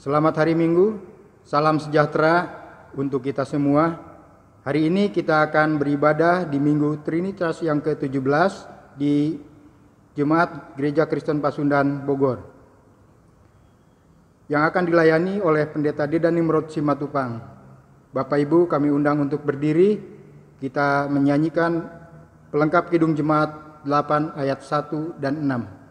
Selamat hari Minggu, salam sejahtera untuk kita semua. Hari ini kita akan beribadah di Minggu Trinitas yang ke-17 di Jemaat Gereja Kristen Pasundan Bogor, yang akan dilayani oleh Pendeta Dedan Nimrod Simatupang. Bapak Ibu, kami undang untuk berdiri, kita menyanyikan pelengkap Kidung Jemaat 8 ayat 1 dan 6.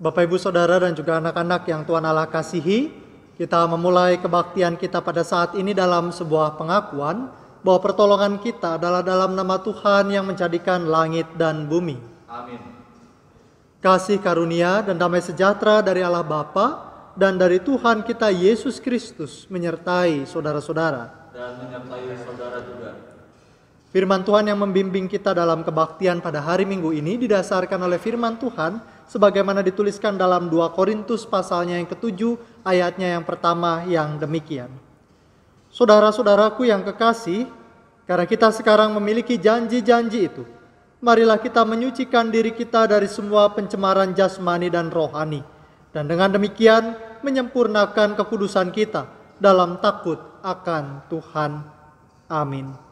Bapak, Ibu, Saudara, dan juga anak-anak yang Tuhan Allah kasihi, kita memulai kebaktian kita pada saat ini dalam sebuah pengakuan bahwa pertolongan kita adalah dalam nama Tuhan yang menjadikan langit dan bumi. Amin. Kasih karunia dan damai sejahtera dari Allah Bapa dan dari Tuhan kita Yesus Kristus menyertai saudara-saudara. Dan menyertai saudara juga. Firman Tuhan yang membimbing kita dalam kebaktian pada hari Minggu ini didasarkan oleh firman Tuhan sebagaimana dituliskan dalam 2 Korintus pasalnya yang ke-7 ayatnya yang pertama yang demikian. Saudara-saudaraku yang kekasih, karena kita sekarang memiliki janji-janji itu, marilah kita menyucikan diri kita dari semua pencemaran jasmani dan rohani, dan dengan demikian menyempurnakan kekudusan kita dalam takut akan Tuhan. Amin.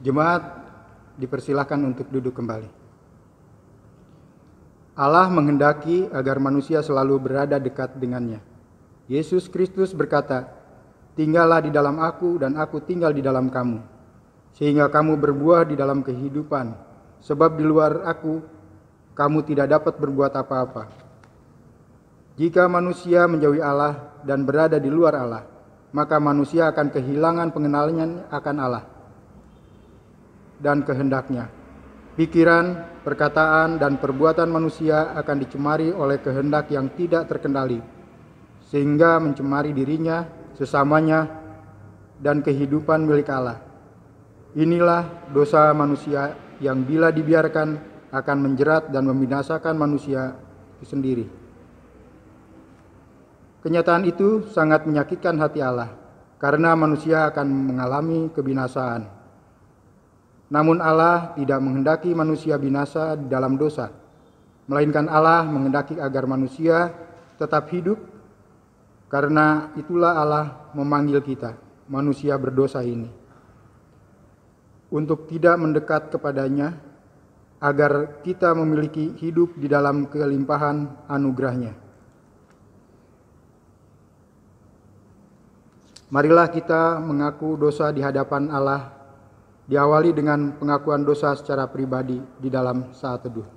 Jemaat dipersilahkan untuk duduk kembali. Allah menghendaki agar manusia selalu berada dekat dengannya. Yesus Kristus berkata, "Tinggallah di dalam aku dan aku tinggal di dalam kamu, sehingga kamu berbuah di dalam kehidupan, sebab di luar aku kamu tidak dapat berbuat apa-apa." Jika manusia menjauhi Allah dan berada di luar Allah, maka manusia akan kehilangan pengenalan akan Allah dan kehendaknya. Pikiran, perkataan, dan perbuatan manusia akan dicemari oleh kehendak yang tidak terkendali, sehingga mencemari dirinya, sesamanya, dan kehidupan milik Allah. Inilah dosa manusia yang bila dibiarkan akan menjerat dan membinasakan manusia itu sendiri. Kenyataan itu sangat menyakitkan hati Allah, karena manusia akan mengalami kebinasaan. Namun Allah tidak menghendaki manusia binasa di dalam dosa, melainkan Allah menghendaki agar manusia tetap hidup. Karena itulah Allah memanggil kita, manusia berdosa ini, untuk tidak mendekat kepadanya agar kita memiliki hidup di dalam kelimpahan anugerah-Nya. Marilah kita mengaku dosa di hadapan Allah, diawali dengan pengakuan dosa secara pribadi di dalam saat teduh.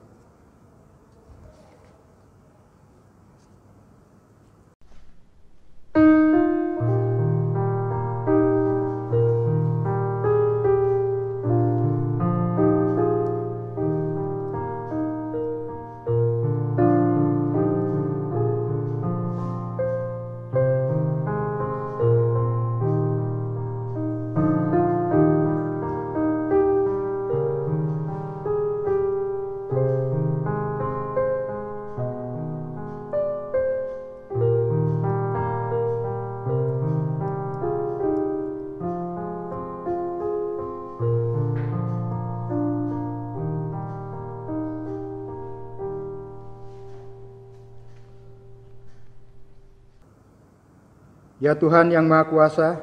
Ya Tuhan yang Maha Kuasa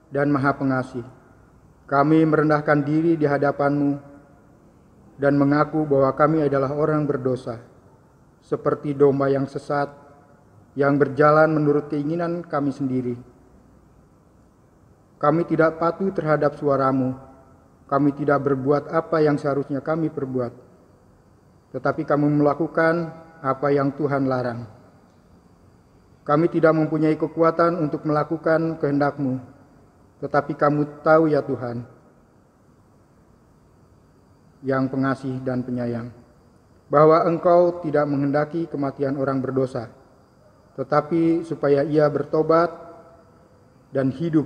dan Maha Pengasih, kami merendahkan diri di hadapan-Mu dan mengaku bahwa kami adalah orang berdosa, seperti domba yang sesat, yang berjalan menurut keinginan kami sendiri. Kami tidak patuh terhadap suara-Mu, kami tidak berbuat apa yang seharusnya kami perbuat, tetapi kami melakukan apa yang Tuhan larang. Kami tidak mempunyai kekuatan untuk melakukan kehendak-Mu, tetapi Kamu tahu ya Tuhan, yang pengasih dan penyayang, bahwa Engkau tidak menghendaki kematian orang berdosa, tetapi supaya ia bertobat dan hidup.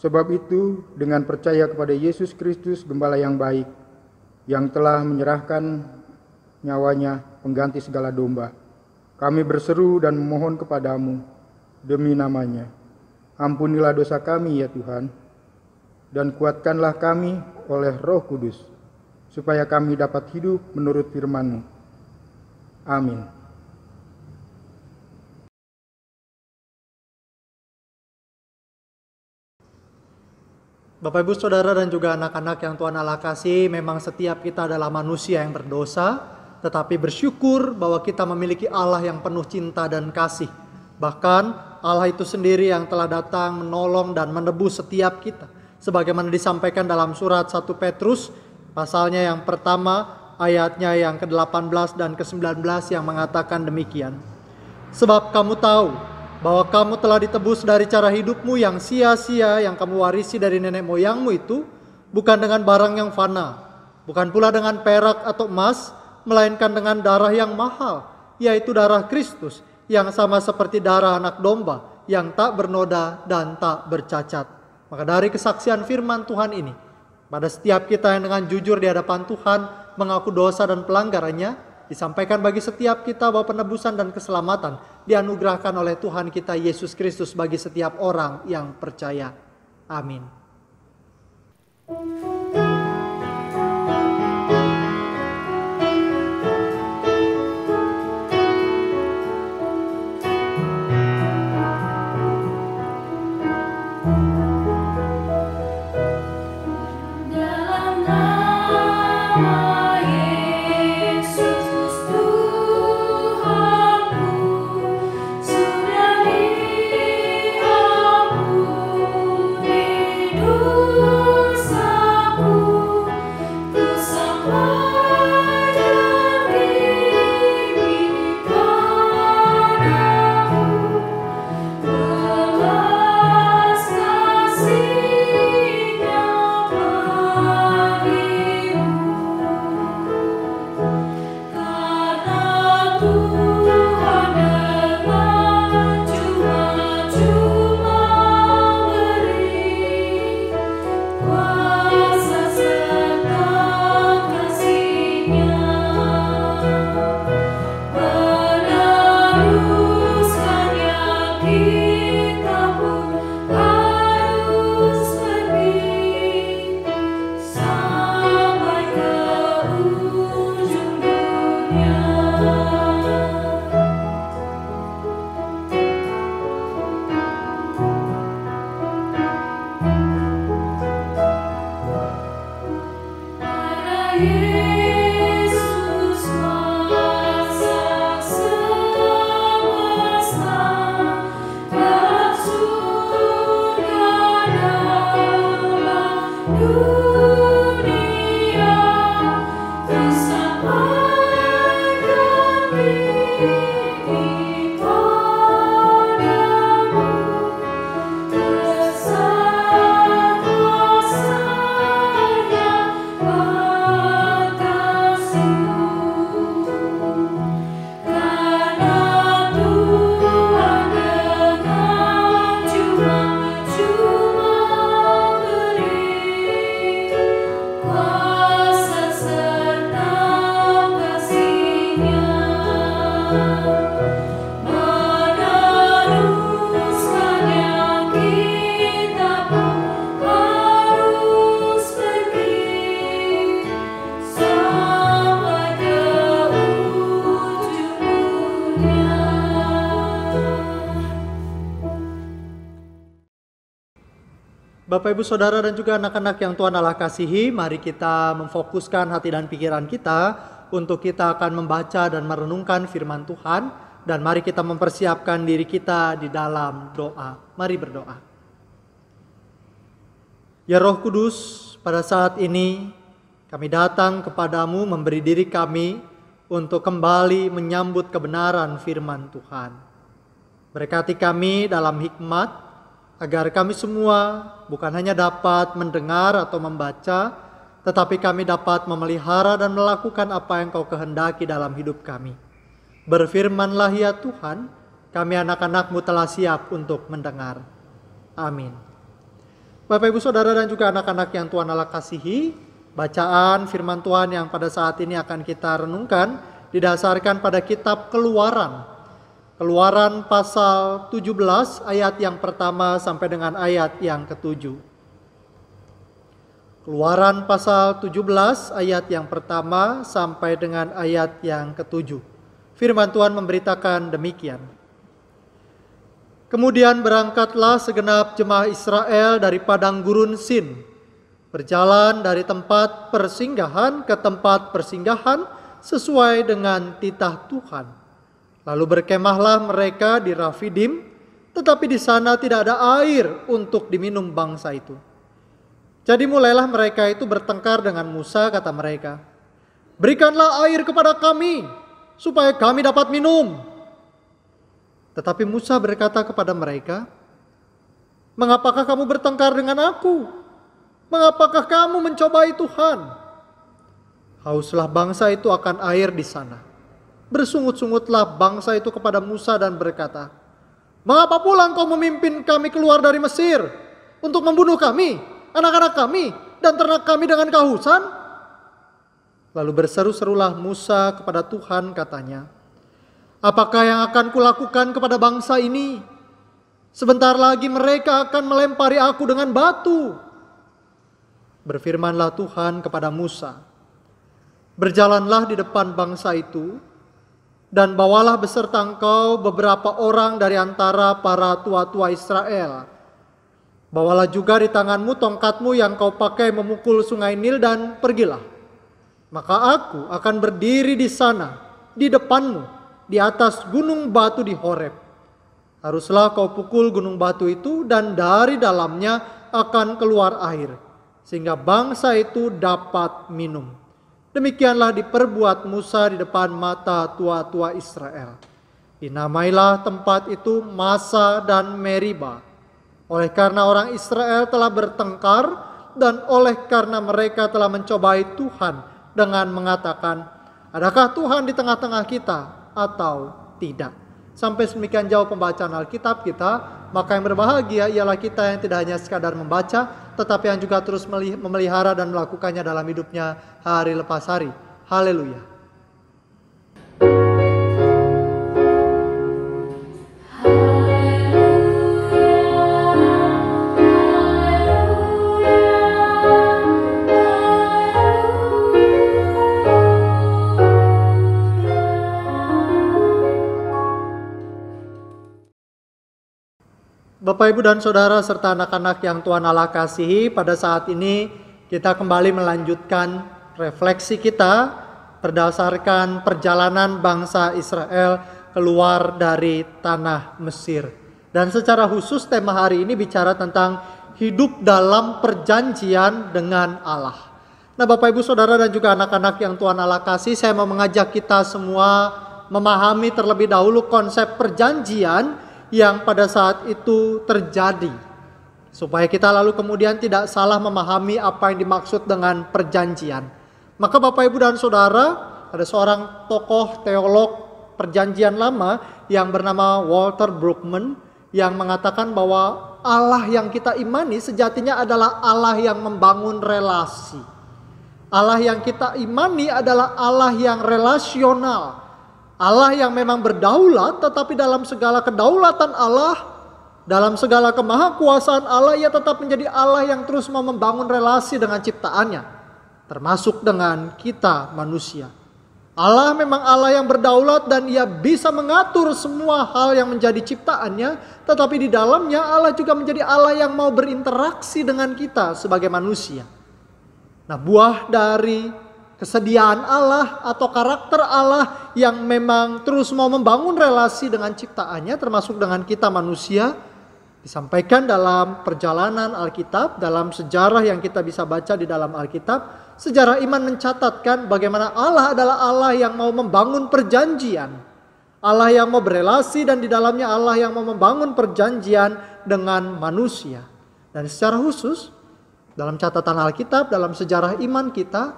Sebab itu, dengan percaya kepada Yesus Kristus, Gembala yang baik, yang telah menyerahkan nyawanya pengganti segala domba, kami berseru dan memohon kepadamu demi nama-Nya. Ampunilah dosa kami ya Tuhan, dan kuatkanlah kami oleh Roh Kudus, supaya kami dapat hidup menurut firman-Mu. Amin. Bapak Ibu Saudara dan juga anak-anak yang Tuhan Allah kasih, memang setiap kita adalah manusia yang berdosa, tetapi bersyukur bahwa kita memiliki Allah yang penuh cinta dan kasih. Bahkan Allah itu sendiri yang telah datang menolong dan menebus setiap kita. Sebagaimana disampaikan dalam surat 1 Petrus, pasalnya yang pertama, ayatnya yang ke-18 dan ke-19 yang mengatakan demikian. Sebab kamu tahu bahwa kamu telah ditebus dari cara hidupmu yang sia-sia yang kamu warisi dari nenek moyangmu itu, bukan dengan barang yang fana, bukan pula dengan perak atau emas, melainkan dengan darah yang mahal, yaitu darah Kristus, yang sama seperti darah anak domba, yang tak bernoda dan tak bercacat. Maka dari kesaksian firman Tuhan ini, pada setiap kita yang dengan jujur di hadapan Tuhan, mengaku dosa dan pelanggarannya, disampaikan bagi setiap kita bahwa penebusan dan keselamatan dianugerahkan oleh Tuhan kita Yesus Kristus bagi setiap orang yang percaya. Amin. Dosa Bapak, Ibu, Saudara, dan juga anak-anak yang Tuhan Allah kasihi, mari kita memfokuskan hati dan pikiran kita untuk kita akan membaca dan merenungkan firman Tuhan, dan mari kita mempersiapkan diri kita di dalam doa. Mari berdoa. Ya Roh Kudus, pada saat ini kami datang kepadamu memberi diri kami untuk kembali menyambut kebenaran firman Tuhan. Berkati kami dalam hikmat, agar kami semua bukan hanya dapat mendengar atau membaca, tetapi kami dapat memelihara dan melakukan apa yang Kau kehendaki dalam hidup kami. Berfirmanlah ya Tuhan, kami anak-anak-Mu telah siap untuk mendengar. Amin. Bapak, Ibu, Saudara, dan juga anak-anak yang Tuhan Allah kasihi, bacaan firman Tuhan yang pada saat ini akan kita renungkan didasarkan pada kitab Keluaran. Keluaran pasal 17 ayat yang pertama sampai dengan ayat yang ke-7. Keluaran pasal 17 ayat yang pertama sampai dengan ayat yang ke-7. Firman Tuhan memberitakan demikian. Kemudian berangkatlah segenap jemaah Israel dari padang gurun Sin, berjalan dari tempat persinggahan ke tempat persinggahan sesuai dengan titah Tuhan. Lalu berkemahlah mereka di Rafidim, tetapi di sana tidak ada air untuk diminum bangsa itu. Jadi mulailah mereka itu bertengkar dengan Musa, kata mereka, "Berikanlah air kepada kami, supaya kami dapat minum." Tetapi Musa berkata kepada mereka, "Mengapakah kamu bertengkar dengan aku? Mengapakah kamu mencobai Tuhan?" Hauslah bangsa itu akan air di sana. Bersungut-sungutlah bangsa itu kepada Musa dan berkata, "Mengapa pula engkau memimpin kami keluar dari Mesir untuk membunuh kami, anak-anak kami, dan ternak kami dengan kehausan?" Lalu berseru-serulah Musa kepada Tuhan, katanya, "Apakah yang akan kulakukan kepada bangsa ini? Sebentar lagi mereka akan melempari aku dengan batu." Berfirmanlah Tuhan kepada Musa, "Berjalanlah di depan bangsa itu, dan bawalah beserta engkau beberapa orang dari antara para tua-tua Israel. Bawalah juga di tanganmu tongkatmu yang kau pakai memukul sungai Nil, dan pergilah. Maka aku akan berdiri di sana, di depanmu, di atas gunung batu di Horeb. Haruslah kau pukul gunung batu itu, dan dari dalamnya akan keluar air, sehingga bangsa itu dapat minum." Demikianlah diperbuat Musa di depan mata tua-tua Israel. Dinamailah tempat itu Masa dan Meriba, oleh karena orang Israel telah bertengkar, dan oleh karena mereka telah mencobai Tuhan dengan mengatakan, "Adakah Tuhan di tengah-tengah kita atau tidak?" Sampai sedemikian jauh pembacaan Alkitab kita. Maka yang berbahagia ialah kita yang tidak hanya sekadar membaca, tetapi yang juga terus memelihara dan melakukannya dalam hidupnya hari lepas hari. Haleluya. Bapak, Ibu, dan Saudara, serta anak-anak yang Tuhan Allah kasihi, pada saat ini kita kembali melanjutkan refleksi kita berdasarkan perjalanan bangsa Israel keluar dari tanah Mesir. Dan secara khusus tema hari ini bicara tentang hidup dalam perjanjian dengan Allah. Nah, Bapak Ibu Saudara dan juga anak-anak yang Tuhan Allah kasih, saya mau mengajak kita semua memahami terlebih dahulu konsep perjanjian yang pada saat itu terjadi. Supaya kita lalu kemudian tidak salah memahami apa yang dimaksud dengan perjanjian. Maka Bapak Ibu dan Saudara, ada seorang tokoh teolog perjanjian lama yang bernama Walter Brueggemann yang mengatakan bahwa Allah yang kita imani sejatinya adalah Allah yang membangun relasi. Allah yang kita imani adalah Allah yang relasional. Allah yang memang berdaulat, tetapi dalam segala kedaulatan Allah, dalam segala kemahakuasaan Allah, ia tetap menjadi Allah yang terus mau membangun relasi dengan ciptaannya, termasuk dengan kita manusia. Allah memang Allah yang berdaulat dan ia bisa mengatur semua hal yang menjadi ciptaannya, tetapi di dalamnya Allah juga menjadi Allah yang mau berinteraksi dengan kita sebagai manusia. Nah, buah dari kesediaan Allah atau karakter Allah yang memang terus mau membangun relasi dengan ciptaannya, termasuk dengan kita manusia, disampaikan dalam perjalanan Alkitab, dalam sejarah yang kita bisa baca di dalam Alkitab. Sejarah iman mencatatkan bagaimana Allah adalah Allah yang mau membangun perjanjian. Allah yang mau berelasi dan di dalamnya Allah yang mau membangun perjanjian dengan manusia. Dan secara khusus, dalam catatan Alkitab, dalam sejarah iman kita,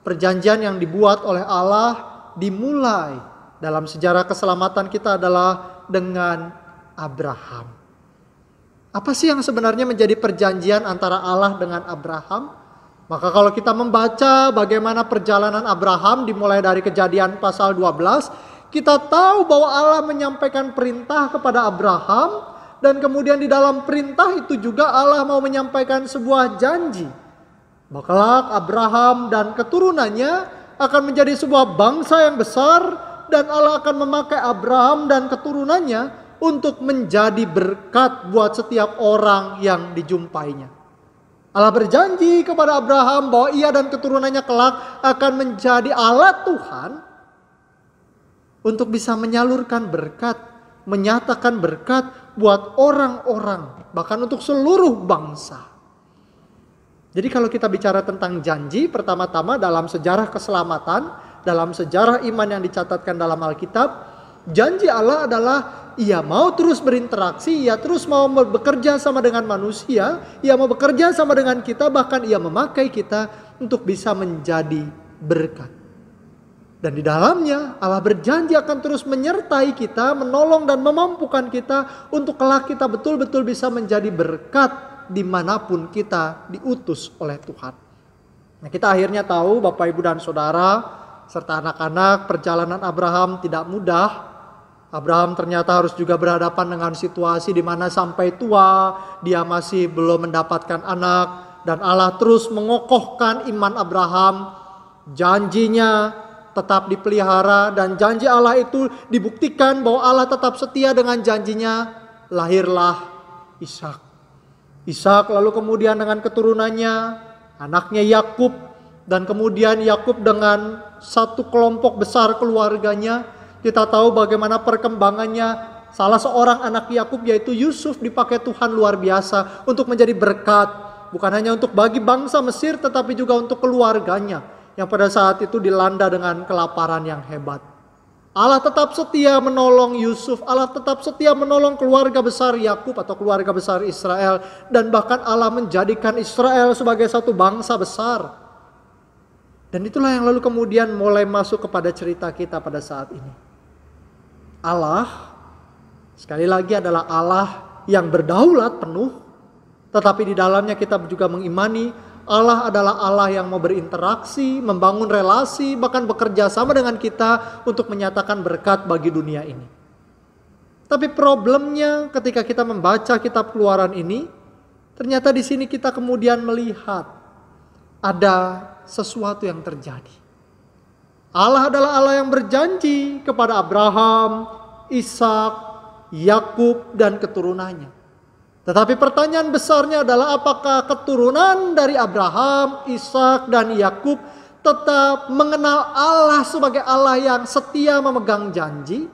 perjanjian yang dibuat oleh Allah dimulai dalam sejarah keselamatan kita adalah dengan Abraham. Apa sih yang sebenarnya menjadi perjanjian antara Allah dengan Abraham? Maka kalau kita membaca bagaimana perjalanan Abraham dimulai dari Kejadian pasal 12, kita tahu bahwa Allah menyampaikan perintah kepada Abraham. Dan kemudian di dalam perintah itu juga Allah mau menyampaikan sebuah janji. Kelak Abraham dan keturunannya akan menjadi sebuah bangsa yang besar. Dan Allah akan memakai Abraham dan keturunannya untuk menjadi berkat buat setiap orang yang dijumpainya. Allah berjanji kepada Abraham bahwa ia dan keturunannya kelak akan menjadi alat Tuhan untuk bisa menyalurkan berkat, menyatakan berkat buat orang-orang, bahkan untuk seluruh bangsa. Jadi kalau kita bicara tentang janji, pertama-tama dalam sejarah keselamatan, dalam sejarah iman yang dicatatkan dalam Alkitab, janji Allah adalah ia mau terus berinteraksi, ia terus mau bekerja sama dengan manusia, ia mau bekerja sama dengan kita, bahkan ia memakai kita untuk bisa menjadi berkat. Dan di dalamnya Allah berjanji akan terus menyertai kita, menolong dan memampukan kita untuk kelak kita betul-betul bisa menjadi berkat dimanapun kita diutus oleh Tuhan. Nah, kita akhirnya tahu Bapak Ibu dan Saudara serta anak-anak, perjalanan Abraham tidak mudah. Abraham ternyata harus juga berhadapan dengan situasi di mana sampai tua dia masih belum mendapatkan anak. Dan Allah terus mengokohkan iman Abraham, janjinya tetap dipelihara dan janji Allah itu dibuktikan bahwa Allah tetap setia dengan janjinya. Lahirlah Ishak. Ishak lalu kemudian dengan keturunannya anaknya Yakub dan kemudian Yakub dengan satu kelompok besar keluarganya. Kita tahu bagaimana perkembangannya. Salah seorang anak Yakub yaitu Yusuf dipakai Tuhan luar biasa untuk menjadi berkat, bukan hanya untuk bagi bangsa Mesir tetapi juga untuk keluarganya yang pada saat itu dilanda dengan kelaparan yang hebat. Allah tetap setia menolong Yusuf, Allah tetap setia menolong keluarga besar Yakub atau keluarga besar Israel, dan bahkan Allah menjadikan Israel sebagai satu bangsa besar. Dan itulah yang lalu kemudian mulai masuk kepada cerita kita pada saat ini. Allah sekali lagi adalah Allah yang berdaulat penuh, tetapi di dalamnya kita juga mengimani Allah adalah Allah yang mau berinteraksi, membangun relasi, bahkan bekerja sama dengan kita untuk menyatakan berkat bagi dunia ini. Tapi problemnya ketika kita membaca kitab Keluaran ini, ternyata di sini kita kemudian melihat ada sesuatu yang terjadi. Allah adalah Allah yang berjanji kepada Abraham, Ishak, Yakub dan keturunannya. Tetapi pertanyaan besarnya adalah apakah keturunan dari Abraham, Ishak dan Yakub tetap mengenal Allah sebagai Allah yang setia memegang janji?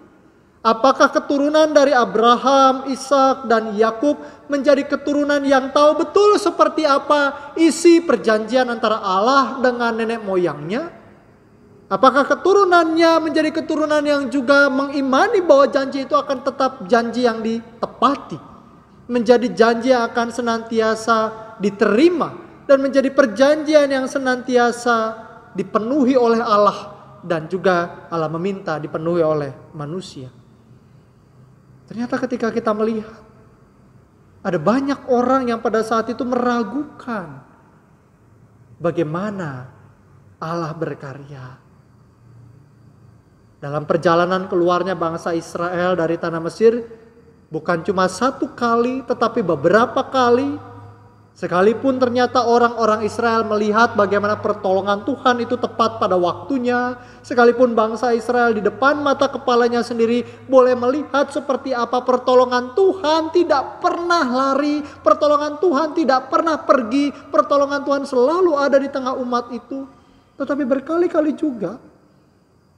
Apakah keturunan dari Abraham, Ishak, dan Yakub menjadi keturunan yang tahu betul seperti apa isi perjanjian antara Allah dengan nenek moyangnya? Apakah keturunannya menjadi keturunan yang juga mengimani bahwa janji itu akan tetap janji yang ditepati, menjadi janji yang akan senantiasa diterima, dan menjadi perjanjian yang senantiasa dipenuhi oleh Allah, dan juga Allah meminta dipenuhi oleh manusia? Ternyata ketika kita melihat, ada banyak orang yang pada saat itu meragukan bagaimana Allah berkarya. Dalam perjalanan keluarnya bangsa Israel dari tanah Mesir, bukan cuma satu kali tetapi beberapa kali. Sekalipun ternyata orang-orang Israel melihat bagaimana pertolongan Tuhan itu tepat pada waktunya, sekalipun bangsa Israel di depan mata kepalanya sendiri boleh melihat seperti apa pertolongan Tuhan tidak pernah lari, pertolongan Tuhan tidak pernah pergi, pertolongan Tuhan selalu ada di tengah umat itu. Tetapi berkali-kali juga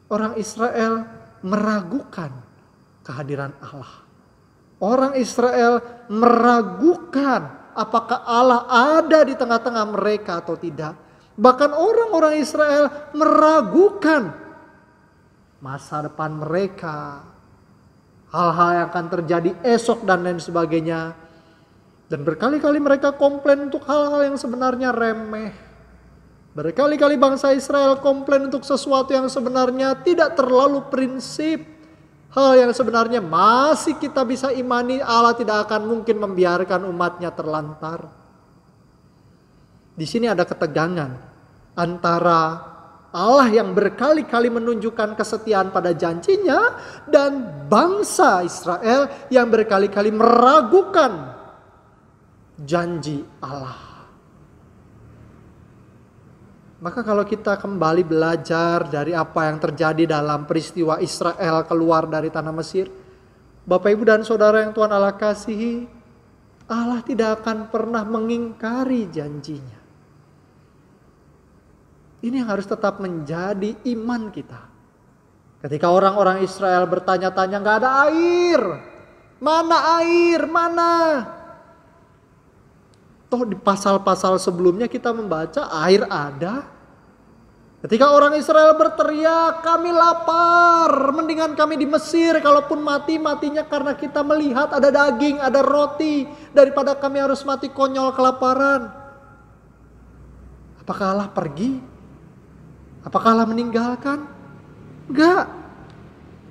orang Israel meragukan kehadiran Allah. Orang Israel meragukan apakah Allah ada di tengah-tengah mereka atau tidak. Bahkan orang-orang Israel meragukan masa depan mereka, hal-hal yang akan terjadi esok dan lain sebagainya. Dan berkali-kali mereka komplain untuk hal-hal yang sebenarnya remeh. Berkali-kali bangsa Israel komplain untuk sesuatu yang sebenarnya tidak terlalu prinsip. Hal yang sebenarnya masih kita bisa imani, Allah tidak akan mungkin membiarkan umatnya terlantar. Di sini ada ketegangan antara Allah yang berkali-kali menunjukkan kesetiaan pada janjinya dan bangsa Israel yang berkali-kali meragukan janji Allah. Maka kalau kita kembali belajar dari apa yang terjadi dalam peristiwa Israel keluar dari tanah Mesir, Bapak Ibu dan Saudara yang Tuhan Allah kasihi, Allah tidak akan pernah mengingkari janjinya. Ini yang harus tetap menjadi iman kita. Ketika orang-orang Israel bertanya-tanya, gak ada air, mana air, mana? Toh di pasal-pasal sebelumnya kita membaca air ada. Ketika orang Israel berteriak, kami lapar, mendingan kami di Mesir, kalaupun mati-matinya karena kita melihat ada daging, ada roti, daripada kami harus mati konyol kelaparan. Apakah Allah pergi? Apakah Allah meninggalkan? Enggak.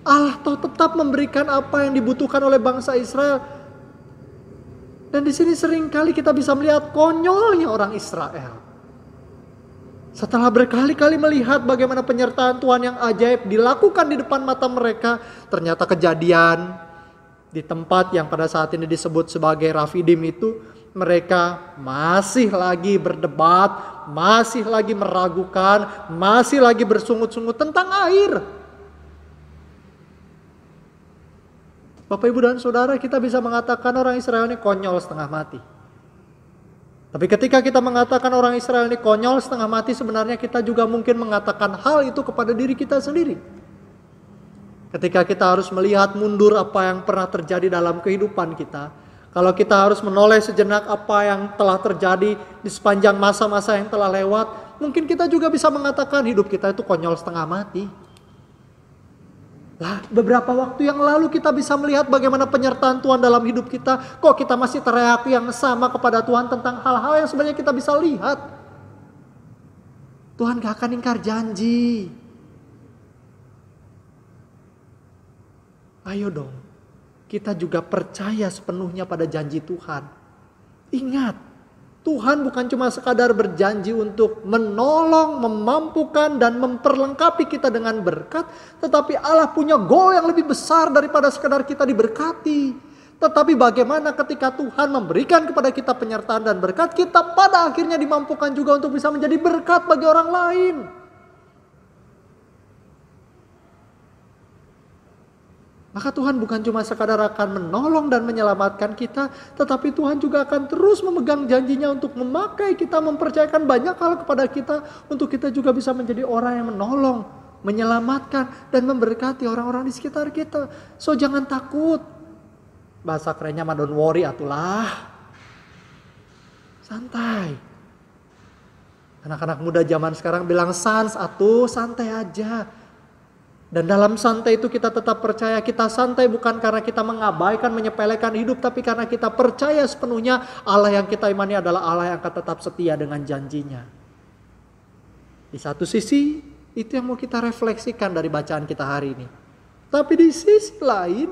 Allah tetap memberikan apa yang dibutuhkan oleh bangsa Israel. Dan di sini seringkali kita bisa melihat konyolnya orang Israel. Setelah berkali-kali melihat bagaimana penyertaan Tuhan yang ajaib dilakukan di depan mata mereka, ternyata kejadian di tempat yang pada saat ini disebut sebagai Rafidim itu, mereka masih lagi berdebat, masih lagi meragukan, masih lagi bersungut-sungut tentang air. Bapak, Ibu, dan Saudara, kita bisa mengatakan orang Israel ini konyol setengah mati. Tapi ketika kita mengatakan orang Israel ini konyol setengah mati, sebenarnya kita juga mungkin mengatakan hal itu kepada diri kita sendiri. Ketika kita harus melihat mundur apa yang pernah terjadi dalam kehidupan kita, kalau kita harus menoleh sejenak apa yang telah terjadi di sepanjang masa-masa yang telah lewat, mungkin kita juga bisa mengatakan hidup kita itu konyol setengah mati. Lah, beberapa waktu yang lalu kita bisa melihat bagaimana penyertaan Tuhan dalam hidup kita. Kok kita masih teriak yang sama kepada Tuhan tentang hal-hal yang sebenarnya kita bisa lihat. Tuhan gak akan ingkar janji. Ayo dong, kita juga percaya sepenuhnya pada janji Tuhan. Ingat, Tuhan bukan cuma sekadar berjanji untuk menolong, memampukan, dan memperlengkapi kita dengan berkat. Tetapi Allah punya goal yang lebih besar daripada sekadar kita diberkati. Tetapi bagaimana ketika Tuhan memberikan kepada kita penyertaan dan berkat, kita pada akhirnya dimampukan juga untuk bisa menjadi berkat bagi orang lain. Maka Tuhan bukan cuma sekadar akan menolong dan menyelamatkan kita, tetapi Tuhan juga akan terus memegang janjinya untuk memakai kita, mempercayakan banyak hal kepada kita, untuk kita juga bisa menjadi orang yang menolong menyelamatkan, dan memberkati orang-orang di sekitar kita. So jangan takut. Bahasa kerennya mah don't worry atulah. Santai. Anak-anak muda zaman sekarang bilang sans atuh, santai aja. Dan dalam santai itu kita tetap percaya. Kita santai bukan karena kita mengabaikan, menyepelekan hidup, tapi karena kita percaya sepenuhnya Allah yang kita imani adalah Allah yang akan tetap setia dengan janjinya. Di satu sisi, itu yang mau kita refleksikan dari bacaan kita hari ini. Tapi di sisi lain,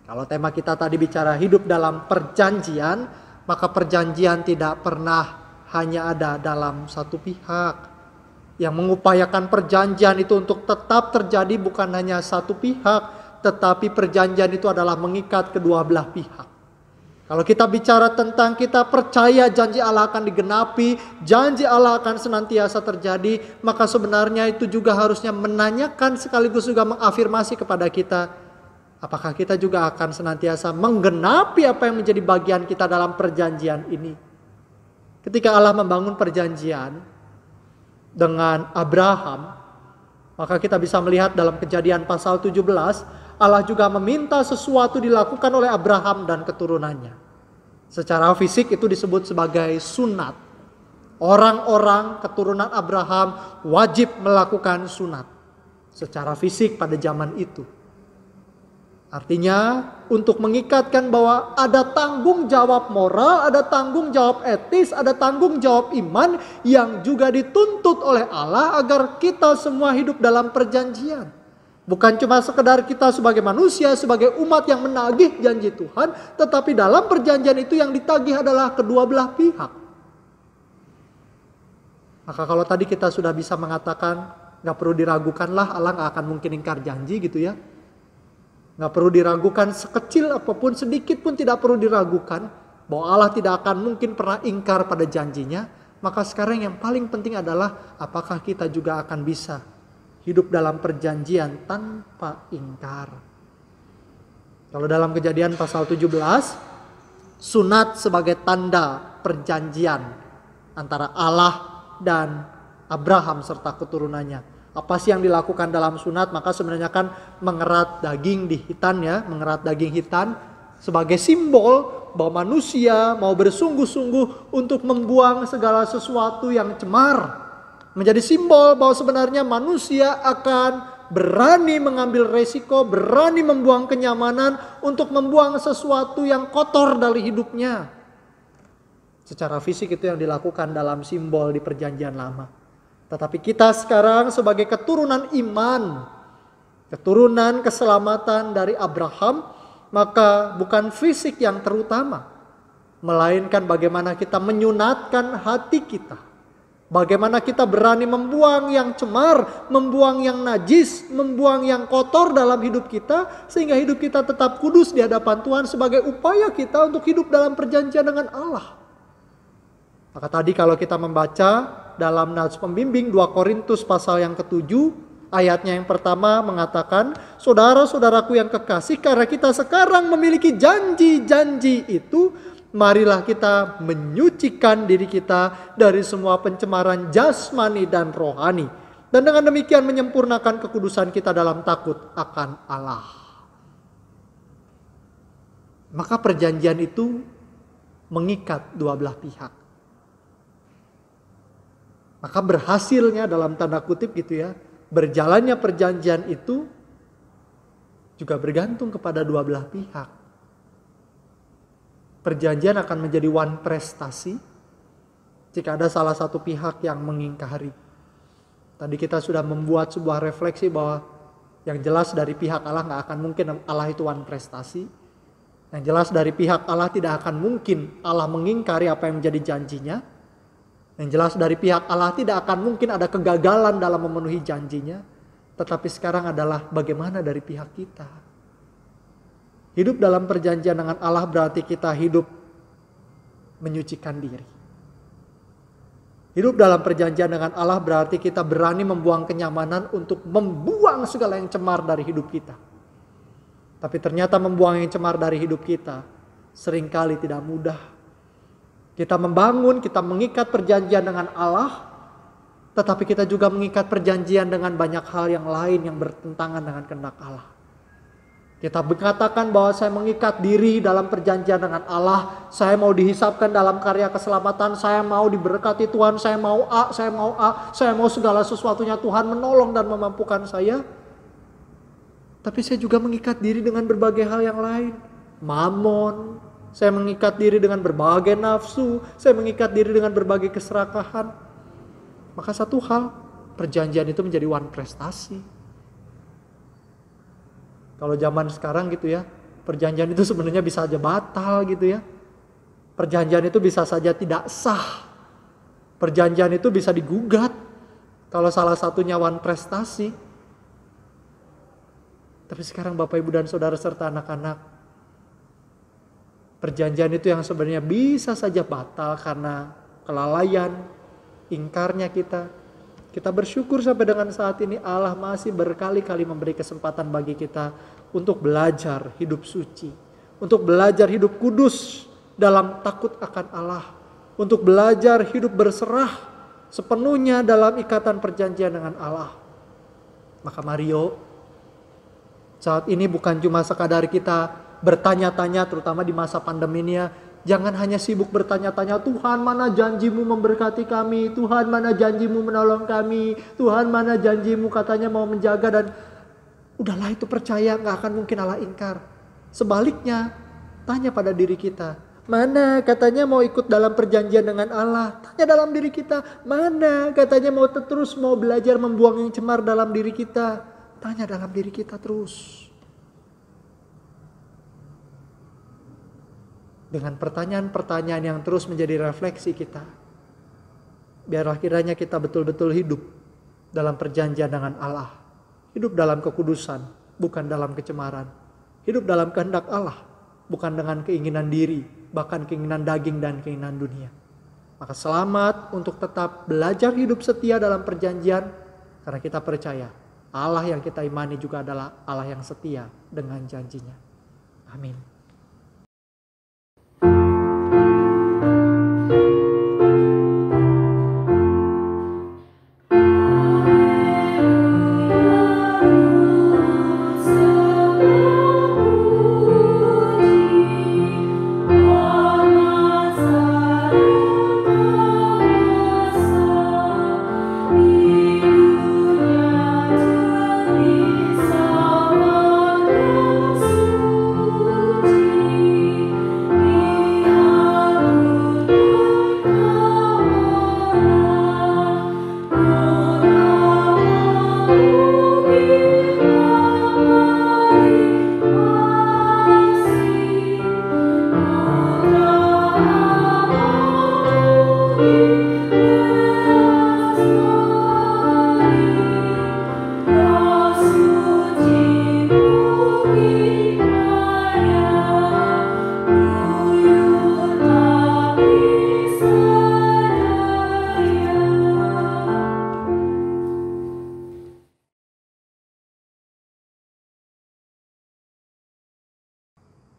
kalau tema kita tadi bicara hidup dalam perjanjian, maka perjanjian tidak pernah hanya ada dalam satu pihak. Yang mengupayakan perjanjian itu untuk tetap terjadi bukan hanya satu pihak, tetapi perjanjian itu adalah mengikat kedua belah pihak. Kalau kita bicara tentang kita percaya janji Allah akan digenapi, janji Allah akan senantiasa terjadi, maka sebenarnya itu juga harusnya menanyakan sekaligus juga mengafirmasi kepada kita, apakah kita juga akan senantiasa menggenapi apa yang menjadi bagian kita dalam perjanjian ini. Ketika Allah membangun perjanjian dengan Abraham, maka kita bisa melihat dalam Kejadian pasal 17, Allah juga meminta sesuatu dilakukan oleh Abraham dan keturunannya. Secara fisik itu disebut sebagai sunat. Orang-orang keturunan Abraham wajib melakukan sunat secara fisik pada zaman itu. Artinya untuk mengikatkan bahwa ada tanggung jawab moral, ada tanggung jawab etis, ada tanggung jawab iman yang juga dituntut oleh Allah agar kita semua hidup dalam perjanjian. Bukan cuma sekedar kita sebagai manusia, sebagai umat yang menagih janji Tuhan, tetapi dalam perjanjian itu yang ditagih adalah kedua belah pihak. Maka kalau tadi kita sudah bisa mengatakan, gak perlu diragukanlah Allah gak akan mungkin ingkar janji gitu ya. Gak perlu diragukan sekecil apapun, sedikit pun tidak perlu diragukan bahwa Allah tidak akan mungkin pernah ingkar pada janjinya. Maka sekarang yang paling penting adalah apakah kita juga akan bisa hidup dalam perjanjian tanpa ingkar. Kalau dalam Kejadian pasal 17, sunat sebagai tanda perjanjian antara Allah dan Abraham serta keturunannya. Apa sih yang dilakukan dalam sunat? Maka sebenarnya kan mengerat daging di hitan ya. Mengerat daging hitan sebagai simbol bahwa manusia mau bersungguh-sungguh untuk membuang segala sesuatu yang cemar. Menjadi simbol bahwa sebenarnya manusia akan berani mengambil resiko, berani membuang kenyamanan untuk membuang sesuatu yang kotor dari hidupnya. Secara fisik itu yang dilakukan dalam simbol di perjanjian lama. Tetapi kita sekarang sebagai keturunan iman, keturunan keselamatan dari Abraham, maka bukan fisik yang terutama, melainkan bagaimana kita menyunatkan hati kita. Bagaimana kita berani membuang yang cemar, membuang yang najis, membuang yang kotor dalam hidup kita, sehingga hidup kita tetap kudus di hadapan Tuhan sebagai upaya kita untuk hidup dalam perjanjian dengan Allah. Maka tadi kalau kita membaca dalam nats pembimbing 2 Korintus pasal yang ke-7, ayatnya yang pertama mengatakan, saudara-saudaraku yang kekasih, karena kita sekarang memiliki janji-janji itu, marilah kita menyucikan diri kita dari semua pencemaran jasmani dan rohani. Dan dengan demikian menyempurnakan kekudusan kita dalam takut akan Allah. Maka perjanjian itu mengikat dua belah pihak. Maka berhasilnya dalam tanda kutip gitu ya, berjalannya perjanjian itu juga bergantung kepada dua belah pihak. Perjanjian akan menjadi one prestasi jika ada salah satu pihak yang mengingkari. Tadi kita sudah membuat sebuah refleksi bahwa yang jelas dari pihak Allah gak akan mungkin Allah itu one prestasi. Yang jelas dari pihak Allah tidak akan mungkin Allah mengingkari apa yang menjadi janjinya. Yang jelas dari pihak Allah tidak akan mungkin ada kegagalan dalam memenuhi janjinya. Tetapi sekarang adalah bagaimana dari pihak kita. Hidup dalam perjanjian dengan Allah berarti kita hidup menyucikan diri. Hidup dalam perjanjian dengan Allah berarti kita berani membuang kenyamanan untuk membuang segala yang cemar dari hidup kita. Tapi ternyata membuang yang cemar dari hidup kita seringkali tidak mudah. Kita membangun, kita mengikat perjanjian dengan Allah, Tetapi kita juga mengikat perjanjian dengan banyak hal yang lain yang bertentangan dengan kehendak Allah. Kita berkatakan bahwa saya mengikat diri dalam perjanjian dengan Allah. Saya mau dihisapkan dalam karya keselamatan. Saya mau diberkati Tuhan. Saya mau A, saya mau A. Saya mau segala sesuatunya Tuhan menolong dan memampukan saya. Tapi saya juga mengikat diri dengan berbagai hal yang lain. Mamon. Saya mengikat diri dengan berbagai nafsu. Saya mengikat diri dengan berbagai keserakahan. Maka satu hal, perjanjian itu menjadi one prestasi. Kalau zaman sekarang gitu ya, perjanjian itu sebenarnya bisa saja batal gitu ya. Perjanjian itu bisa saja tidak sah. Perjanjian itu bisa digugat kalau salah satunya one prestasi. Tapi sekarang Bapak Ibu dan Saudara serta anak-anak, perjanjian itu yang sebenarnya bisa saja batal karena kelalaian, ingkarnya kita. Kita bersyukur sampai dengan saat ini Allah masih berkali-kali memberi kesempatan bagi kita untuk belajar hidup suci. Untuk belajar hidup kudus dalam takut akan Allah. Untuk belajar hidup berserah sepenuhnya dalam ikatan perjanjian dengan Allah. Maka Mario, saat ini bukan cuma sekadar kita bertanya-tanya terutama di masa pandemi ini ya. Jangan hanya sibuk bertanya-tanya, Tuhan mana janjimu memberkati kami, Tuhan mana janjimu menolong kami, Tuhan mana janjimu katanya mau menjaga, dan udahlah itu percaya, gak akan mungkin Allah ingkar. Sebaliknya, tanya pada diri kita, mana katanya mau ikut dalam perjanjian dengan Allah? Tanya dalam diri kita, mana katanya mau terus mau belajar membuang yang cemar dalam diri kita? Tanya dalam diri kita terus. Dengan pertanyaan-pertanyaan yang terus menjadi refleksi kita. Biarlah kiranya kita betul-betul hidup dalam perjanjian dengan Allah. Hidup dalam kekudusan, bukan dalam kecemaran. Hidup dalam kehendak Allah, bukan dengan keinginan diri, bahkan keinginan daging dan keinginan dunia. Maka selamat untuk tetap belajar hidup setia dalam perjanjian, karena kita percaya Allah yang kita imani juga adalah Allah yang setia dengan janjinya. Amin.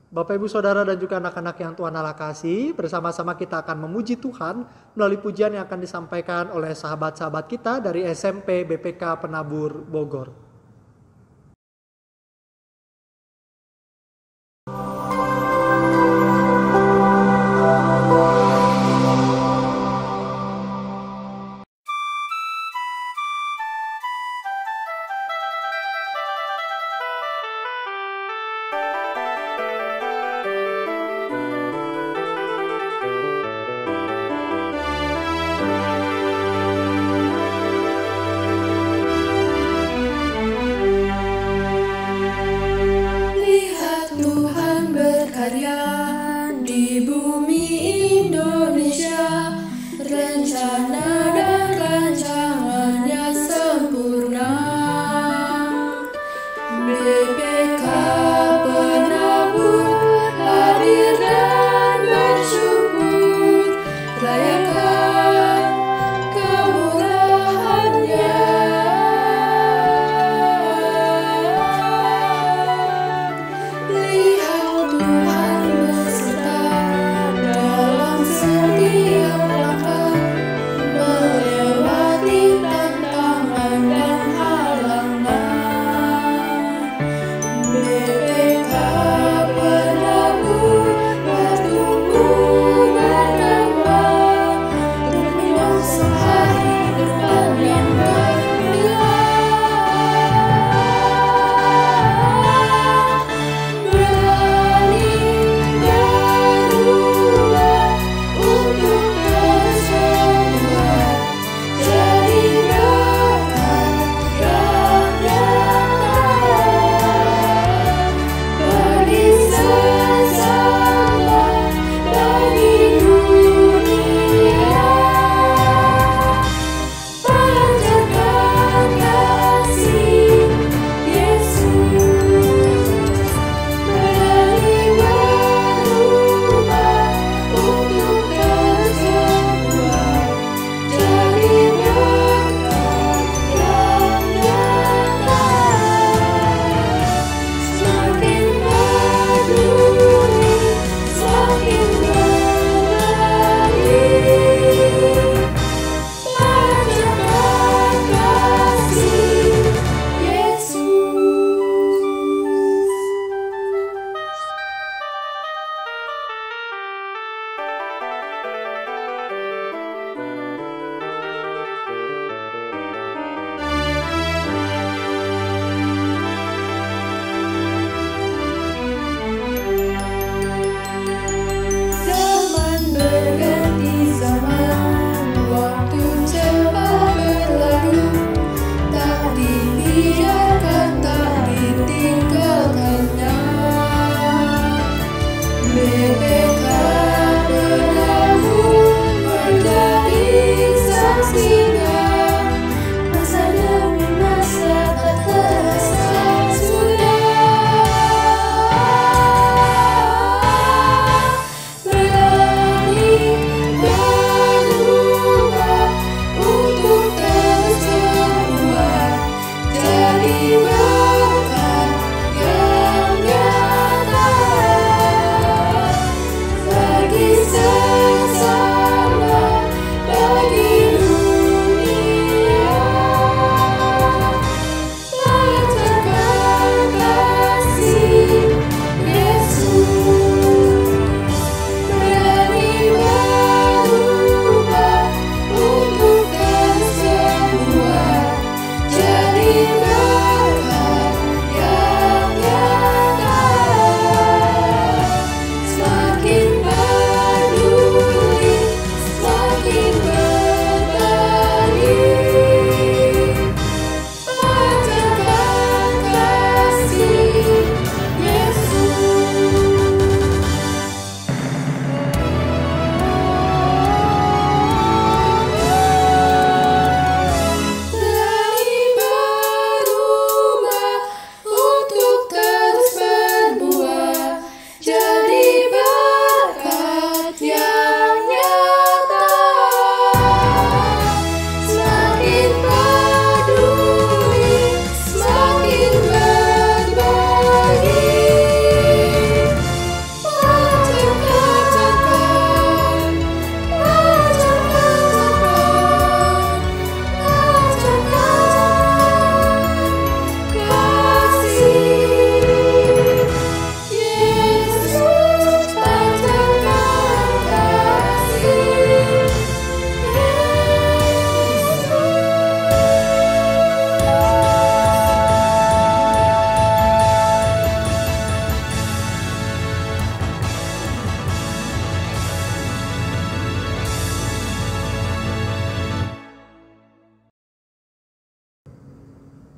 Bapak Ibu Saudara dan juga anak-anak yang Tuhan Allah kasih, bersama-sama kita akan memuji Tuhan melalui pujian yang akan disampaikan oleh sahabat-sahabat kita dari SMP BPK Penabur Bogor.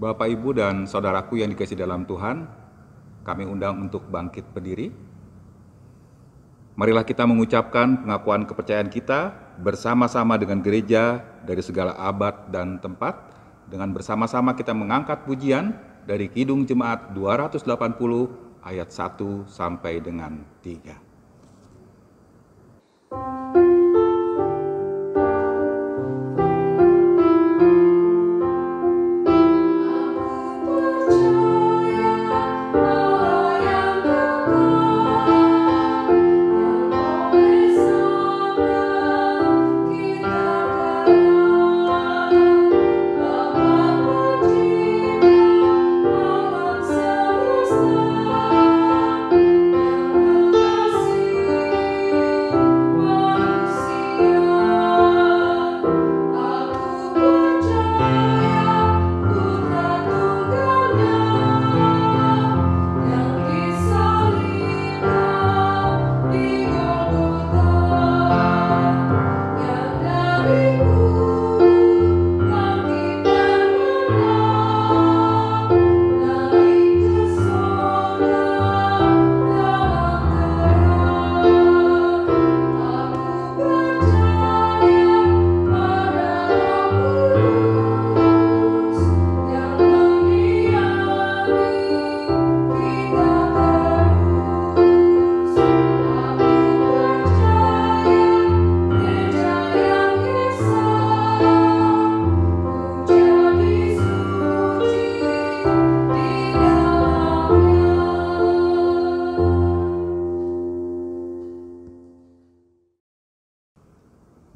Bapak, Ibu, dan saudaraku yang dikasihi dalam Tuhan, kami undang untuk bangkit berdiri. Marilah kita mengucapkan pengakuan kepercayaan kita bersama-sama dengan gereja dari segala abad dan tempat. Dengan bersama-sama kita mengangkat pujian dari Kidung Jemaat 280 ayat 1 sampai dengan 3.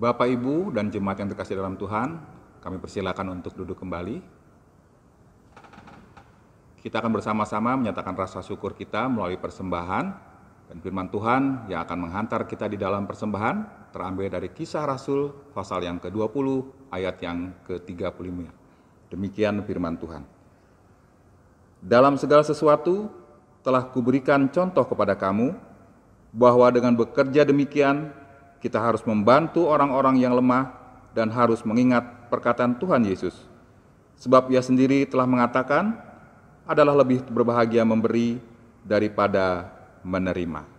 Bapak, Ibu, dan jemaat yang terkasih dalam Tuhan, kami persilakan untuk duduk kembali. Kita akan bersama-sama menyatakan rasa syukur kita melalui persembahan, dan firman Tuhan yang akan menghantar kita di dalam persembahan terambil dari Kisah Rasul pasal yang ke-20 ayat yang ke-35. Demikian firman Tuhan. Dalam segala sesuatu telah kuberikan contoh kepada kamu, bahwa dengan bekerja demikian kita harus membantu orang-orang yang lemah dan harus mengingat perkataan Tuhan Yesus. Sebab Ia sendiri telah mengatakan, adalah lebih berbahagia memberi daripada menerima.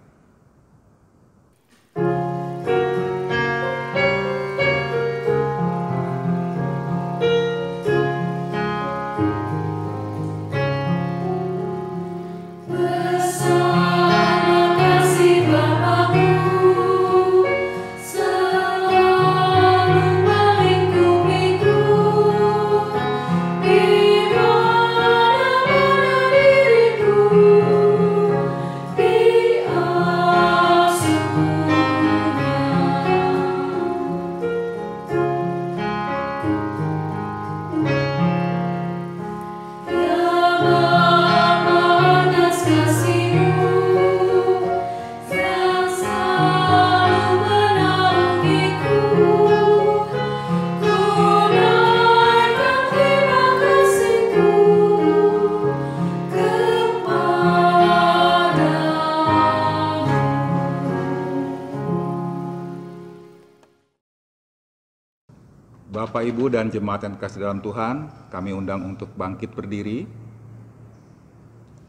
Bapak, Ibu, dan jemaat yang terkasih dalam Tuhan, kami undang untuk bangkit berdiri.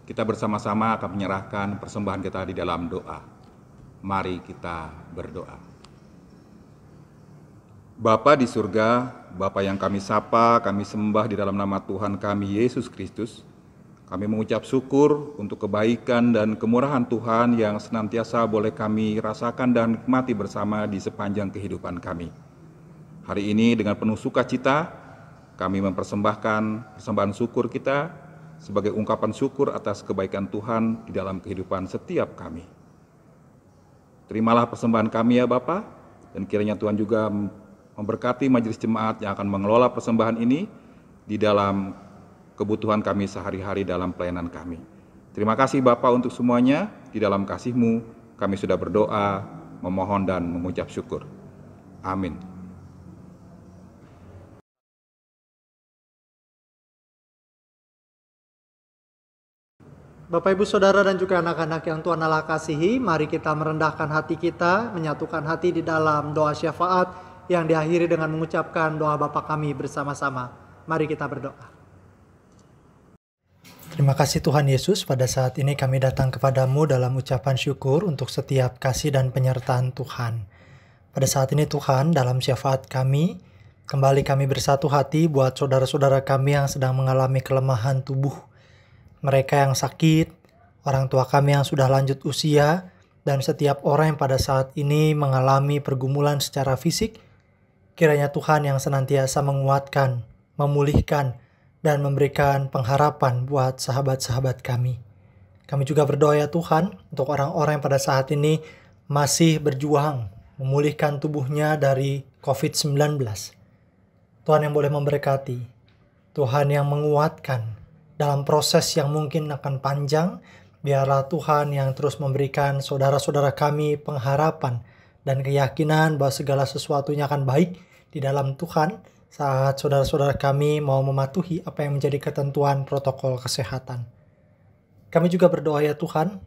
Kita bersama-sama akan menyerahkan persembahan kita di dalam doa. Mari kita berdoa. Bapa di surga, Bapa yang kami sapa, kami sembah di dalam nama Tuhan kami Yesus Kristus. Kami mengucap syukur untuk kebaikan dan kemurahan Tuhan yang senantiasa boleh kami rasakan dan nikmati bersama di sepanjang kehidupan kami. Hari ini dengan penuh sukacita, kami mempersembahkan persembahan syukur kita sebagai ungkapan syukur atas kebaikan Tuhan di dalam kehidupan setiap kami. Terimalah persembahan kami ya Bapa, dan kiranya Tuhan juga memberkati majelis jemaat yang akan mengelola persembahan ini di dalam kebutuhan kami sehari-hari dalam pelayanan kami. Terima kasih Bapa untuk semuanya, di dalam kasih-Mu kami sudah berdoa, memohon dan mengucap syukur. Amin. Bapak, Ibu, Saudara, dan juga anak-anak yang Tuhan Allah kasihi, mari kita merendahkan hati kita, menyatukan hati di dalam doa syafaat yang diakhiri dengan mengucapkan doa Bapa kami bersama-sama. Mari kita berdoa. Terima kasih Tuhan Yesus, pada saat ini kami datang kepadamu dalam ucapan syukur untuk setiap kasih dan penyertaan Tuhan. Pada saat ini Tuhan, dalam syafaat kami, kembali kami bersatu hati buat saudara-saudara kami yang sedang mengalami kelemahan tubuh. Mereka yang sakit, orang tua kami yang sudah lanjut usia, dan setiap orang yang pada saat ini mengalami pergumulan secara fisik, kiranya Tuhan yang senantiasa menguatkan, memulihkan, dan memberikan pengharapan buat sahabat-sahabat kami. Kami juga berdoa ya Tuhan untuk orang-orang yang pada saat ini masih berjuang memulihkan tubuhnya dari COVID-19. Tuhan yang boleh memberkati, Tuhan yang menguatkan dalam proses yang mungkin akan panjang. Biarlah Tuhan yang terus memberikan saudara-saudara kami pengharapan dan keyakinan bahwa segala sesuatunya akan baik di dalam Tuhan, saat saudara-saudara kami mau mematuhi apa yang menjadi ketentuan protokol kesehatan. Kami juga berdoa ya Tuhan,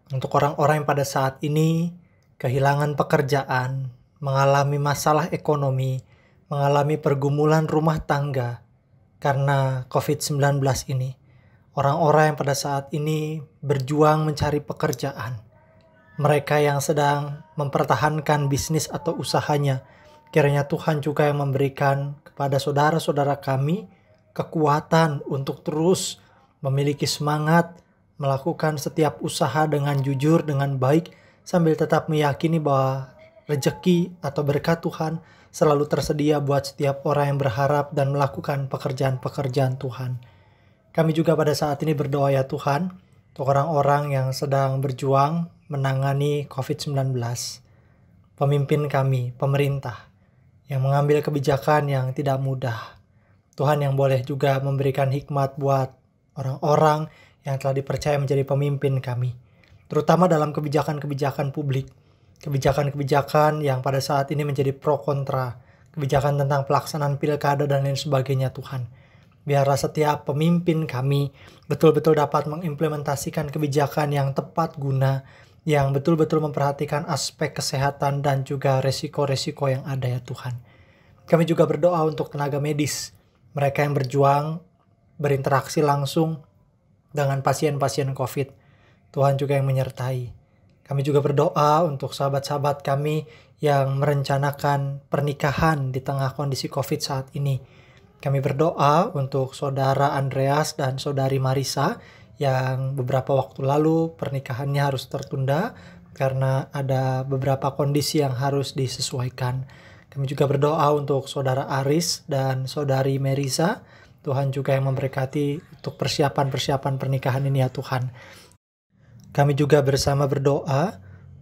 untuk orang-orang yang pada saat ini kehilangan pekerjaan, mengalami masalah ekonomi, mengalami pergumulan rumah tangga karena COVID-19 ini. Orang-orang yang pada saat ini berjuang mencari pekerjaan. Mereka yang sedang mempertahankan bisnis atau usahanya, kiranya Tuhan juga yang memberikan kepada saudara-saudara kami kekuatan untuk terus memiliki semangat, melakukan setiap usaha dengan jujur, dengan baik, sambil tetap meyakini bahwa rezeki atau berkat Tuhan selalu tersedia buat setiap orang yang berharap dan melakukan pekerjaan-pekerjaan Tuhan. Kami juga pada saat ini berdoa ya Tuhan, untuk orang-orang yang sedang berjuang menangani COVID-19. Pemimpin kami, pemerintah, yang mengambil kebijakan yang tidak mudah. Tuhan yang boleh juga memberikan hikmat buat orang-orang yang telah dipercaya menjadi pemimpin kami, terutama dalam kebijakan-kebijakan publik, kebijakan-kebijakan yang pada saat ini menjadi pro kontra, kebijakan tentang pelaksanaan pilkada dan lain sebagainya Tuhan. Biarlah setiap pemimpin kami betul-betul dapat mengimplementasikan kebijakan yang tepat guna, yang betul-betul memperhatikan aspek kesehatan dan juga resiko-resiko yang ada ya Tuhan. Kami juga berdoa untuk tenaga medis, mereka yang berjuang berinteraksi langsung dengan pasien-pasien COVID. Tuhan juga yang menyertai. Kami juga berdoa untuk sahabat-sahabat kami yang merencanakan pernikahan di tengah kondisi COVID saat ini. Kami berdoa untuk saudara Andreas dan saudari Marisa yang beberapa waktu lalu pernikahannya harus tertunda karena ada beberapa kondisi yang harus disesuaikan. Kami juga berdoa untuk saudara Aris dan saudari Merisa. Tuhan juga yang memberkati untuk persiapan-persiapan pernikahan ini ya Tuhan. Kami juga bersama berdoa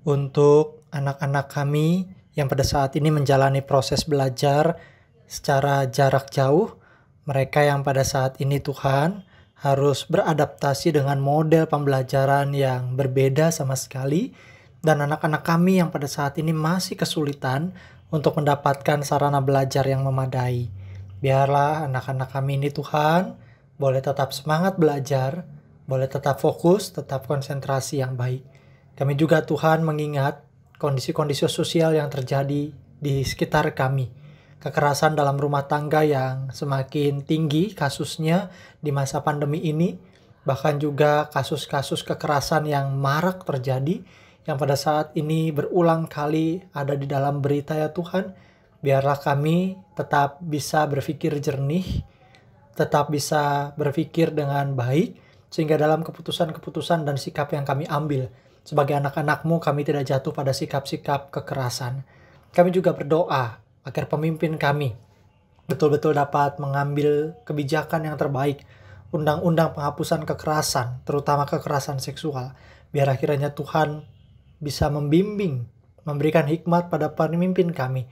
untuk anak-anak kami yang pada saat ini menjalani proses belajar secara jarak jauh. Mereka yang pada saat ini Tuhan harus beradaptasi dengan model pembelajaran yang berbeda sama sekali, dan anak-anak kami yang pada saat ini masih kesulitan untuk mendapatkan sarana belajar yang memadai. Biarlah anak-anak kami ini Tuhan boleh tetap semangat belajar, boleh tetap fokus, tetap konsentrasi yang baik. Kami juga Tuhan mengingat kondisi-kondisi sosial yang terjadi di sekitar kami. Kekerasan dalam rumah tangga yang semakin tinggi kasusnya di masa pandemi ini, bahkan juga kasus-kasus kekerasan yang marak terjadi, yang pada saat ini berulang kali ada di dalam berita ya Tuhan. Biarlah kami tetap bisa berpikir jernih, tetap bisa berpikir dengan baik, sehingga dalam keputusan-keputusan dan sikap yang kami ambil sebagai anak-anak-Mu, kami tidak jatuh pada sikap-sikap kekerasan. Kami juga berdoa agar pemimpin kami betul-betul dapat mengambil kebijakan yang terbaik, undang-undang penghapusan kekerasan, terutama kekerasan seksual. Biar akhirnya Tuhan bisa membimbing, memberikan hikmat pada pemimpin kami,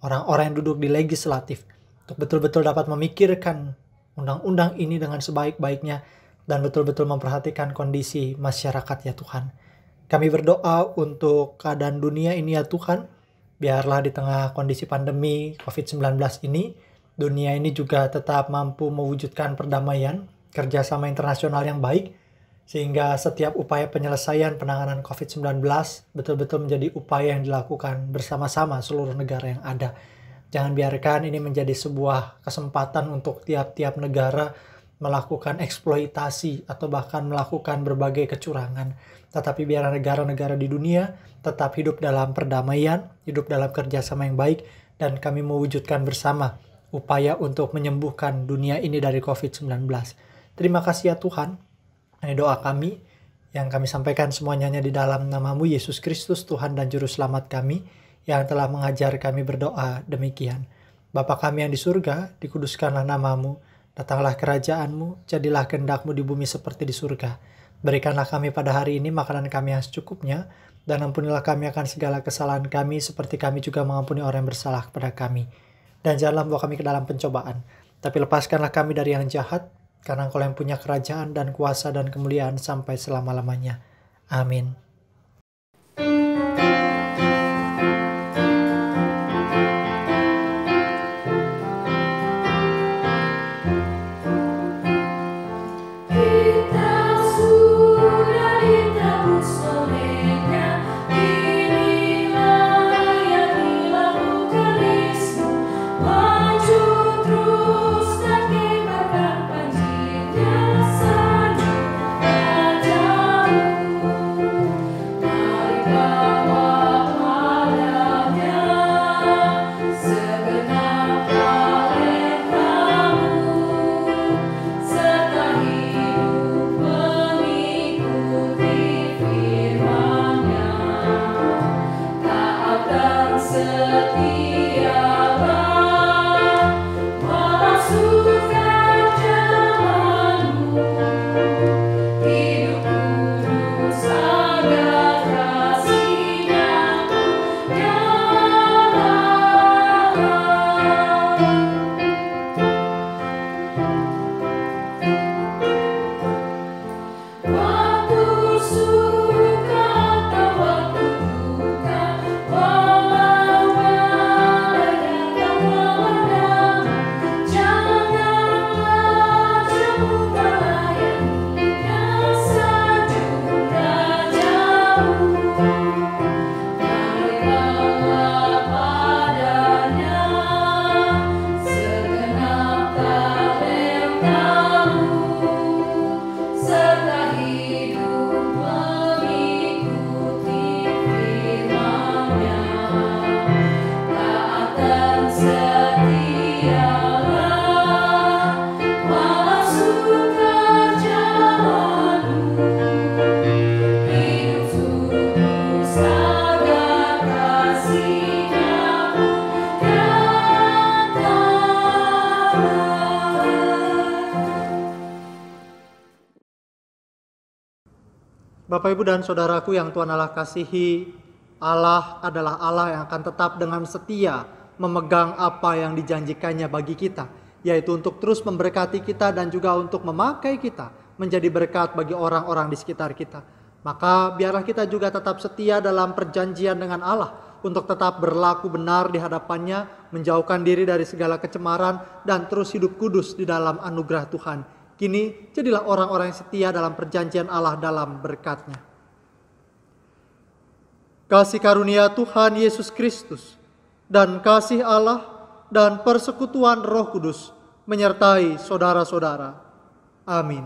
orang-orang yang duduk di legislatif, untuk betul-betul dapat memikirkan undang-undang ini dengan sebaik-baiknya dan betul-betul memperhatikan kondisi masyarakat ya Tuhan. Kami berdoa untuk keadaan dunia ini ya Tuhan. Biarlah di tengah kondisi pandemi COVID-19 ini, dunia ini juga tetap mampu mewujudkan perdamaian, kerjasama internasional yang baik, sehingga setiap upaya penyelesaian penanganan COVID-19 betul-betul menjadi upaya yang dilakukan bersama-sama seluruh negara yang ada. Jangan biarkan ini menjadi sebuah kesempatan untuk tiap-tiap negara melakukan eksploitasi atau bahkan melakukan berbagai kecurangan. Tetapi biar negara-negara di dunia tetap hidup dalam perdamaian, hidup dalam kerjasama yang baik, dan kami mewujudkan bersama upaya untuk menyembuhkan dunia ini dari COVID-19. Terima kasih ya Tuhan. Ini doa kami yang kami sampaikan semuanya hanya di dalam nama-Mu Yesus Kristus, Tuhan dan Juru Selamat kami, yang telah mengajar kami berdoa demikian. Bapa kami yang di surga, dikuduskanlah nama-Mu, datanglah kerajaan-Mu, jadilah kehendak-Mu di bumi seperti di surga. Berikanlah kami pada hari ini makanan kami yang secukupnya, dan ampunilah kami akan segala kesalahan kami, seperti kami juga mengampuni orang yang bersalah kepada kami. Dan janganlah membawa kami ke dalam pencobaan, tapi lepaskanlah kami dari yang jahat, karena Engkau yang punya kerajaan dan kuasa dan kemuliaan sampai selama-lamanya. Amin. Bapak, Ibu, dan Saudaraku yang Tuhan Allah kasihi, Allah adalah Allah yang akan tetap dengan setia memegang apa yang dijanjikannya bagi kita, yaitu untuk terus memberkati kita dan juga untuk memakai kita menjadi berkat bagi orang-orang di sekitar kita. Maka biarlah kita juga tetap setia dalam perjanjian dengan Allah untuk tetap berlaku benar di hadapannya, menjauhkan diri dari segala kecemaran, dan terus hidup kudus di dalam anugerah Tuhan. Kini jadilah orang-orang yang setia dalam perjanjian Allah dalam berkat-Nya. Kasih karunia Tuhan Yesus Kristus dan kasih Allah dan persekutuan Roh Kudus menyertai saudara-saudara. Amin.